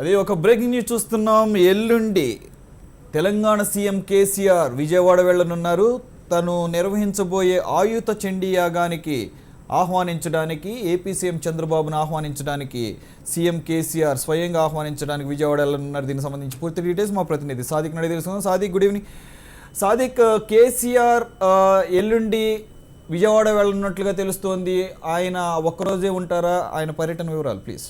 అదే ఒక breaking news చూస్తున్నాం. ఎల్లుండి తెలంగాణ సీఎం కేసీఆర్ విజయవాడ వెళ్లనున్నారు. తను నిర్వహించబోయే ఆయుత చండీ యాగానికి ఆహ్వానించడానికి ఏపీ సీఎం చంద్రబాబును ఆహ్వానించడానికి సీఎం కేసీఆర్ స్వయంగా ఆహ్వానించడానికి విజయవాడ వెళ్ళనున్నారు. దీనికి సంబంధించి పూర్తి డీటెయిల్స్ మా ప్రతినిధి సాదిక్ నడి తెలుసుకుందాం. Sadiq, good evening. సాదిక్, కేసీఆర్ ఎల్లుండి విజయవాడ వెళ్ళనున్నట్లుగా తెలుస్తోంది. ఆయన ఒక్కరోజే ఉంటారా? ఆయన పర్యటన వివరాలు ప్లీజ్.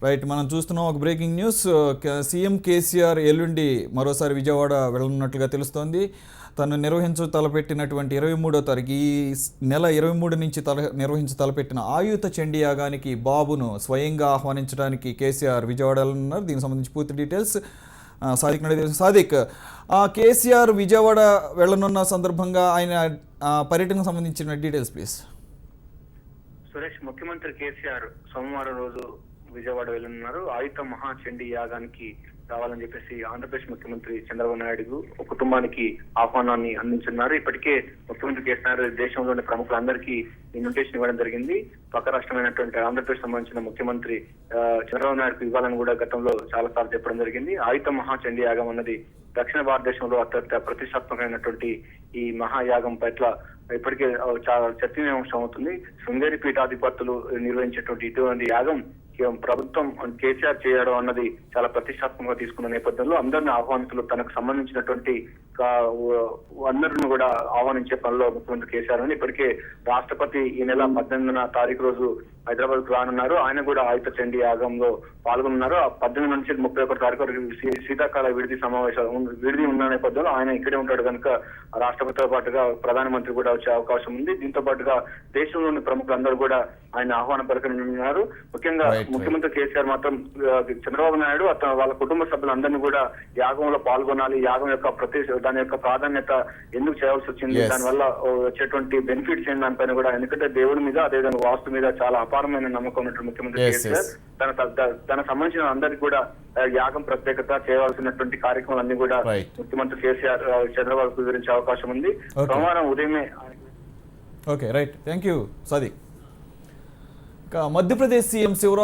రైట్, మనం చూస్తున్నాం ఒక బ్రేకింగ్ న్యూస్. సీఎం కేసీఆర్ ఎల్లుండి మరోసారి విజయవాడ వెళ్ళనున్నట్లుగా తెలుస్తోంది. తను తలపెట్టినటువంటి 23వ తారీఖు ఈ నెల 23 నుంచి తలపెట్టిన ఆయుత చండీ యాగానికి బాబును స్వయంగా ఆహ్వానించడానికి కేసీఆర్ విజయవాడ వెళ్ళనున్నారు. దీనికి సంబంధించి పూర్తి డీటెయిల్స్ సాదిక్ నడి తెలుసు. సాదిక్, కేసీఆర్ విజయవాడ వెళ్ళనున్న సందర్భంగా ఆయన పర్యటనకు సంబంధించిన డీటెయిల్స్ ప్లీజ్. సురేష్, ముఖ్యమంత్రి కేసీఆర్ సోమవారం రోజు విజయవాడ వెళ్ళనున్నారు. ఆయుత మహాచండీ యాగానికి రావాలని చెప్పేసి ఆంధ్రప్రదేశ్ ముఖ్యమంత్రి చంద్రబాబు నాయుడు కుటుంబానికి ఆహ్వానాన్ని అందించున్నారు. ఇప్పటికే ముఖ్యమంత్రి కేసీఆర్ దేశంలోని ప్రముఖులందరికీ ఇన్విటేషన్ ఇవ్వడం జరిగింది. పక్క రాష్ట్రమైనటువంటి ఆంధ్రప్రదేశ్ సంబంధించిన ముఖ్యమంత్రి చంద్రబాబు నాయుడుకు ఇవ్వాలని కూడా గతంలో చాలా సార్లు చెప్పడం జరిగింది. ఆయుత మహాచండీ యాగం అన్నది దక్షిణ భారతదేశంలో అత్యంత ప్రతిష్టాత్మకమైనటువంటి ఈ మహాయాగం పట్ల ఇప్పటికే చాలా చర్చనీయాంశం అవుతుంది. శృంగేరి పీఠాధిపతులు నిర్వహించేటువంటి ఇటువంటి యాగం ప్రభుత్వం కేసీఆర్ చేయడం అన్నది చాలా ప్రతిష్టాత్మకంగా తీసుకున్న నేపథ్యంలో అందరిని ఆహ్వానితులు తనకు సంబంధించినటువంటి అందరిని కూడా ఆహ్వానించే పనిలో ముఖ్యమంత్రి కేసీఆర్ అని ఇప్పటికే రాష్ట్రపతి ఈ నెల 18వ తారీఖు రోజు హైదరాబాద్ కు రానున్నారు. ఆయన కూడా ఆయుత చండీ యాగంలో పాల్గొన్నారు. 18 నుంచి 31 తారీఖు వరకు శీతాకాల విడిది ఉన్న నేపథ్యంలో ఆయన ఇక్కడే ఉంటాడు కనుక రాష్ట్రపతితో పాటుగా ప్రధానమంత్రి కూడా వచ్చే అవకాశం ఉంది. దీంతో పాటుగా దేశంలోని ప్రముఖులందరూ కూడా ఆయన ఆహ్వానం పలకనున్నారు. ముఖ్యంగా ముఖ్యమంత్రి కేసీఆర్ మాత్రం చంద్రబాబు నాయుడు వాళ్ళ కుటుంబ సభ్యులందరినీ కూడా యాగంలో పాల్గొనాలి, యాగం యొక్క దాని యొక్క ప్రాధాన్యత ఎందుకు చేయాల్సి వచ్చింది, దానివల్ల వచ్చేటువంటి బెనిఫిట్స్ ఏంటి దానిపైన కూడా, ఎందుకంటే దేవుడి మీద అదేవిధంగా వాస్తు మీద చాలా అపారమైన నమ్మకం ఉన్నట్టు ముఖ్యమంత్రి కేసీఆర్ తనకు సంబంధించిన అందరికి కూడా యాగం ప్రత్యేకత చేయవలసినటువంటి కార్యక్రమాలన్నీ కూడా ముఖ్యమంత్రి కేసీఆర్ చంద్రబాబుకు వివరించే అవకాశం ఉంది. సోమవారం ఉదయమే. Okay, right, thank you Sadiq. Madhya Pradesh CM Shivraj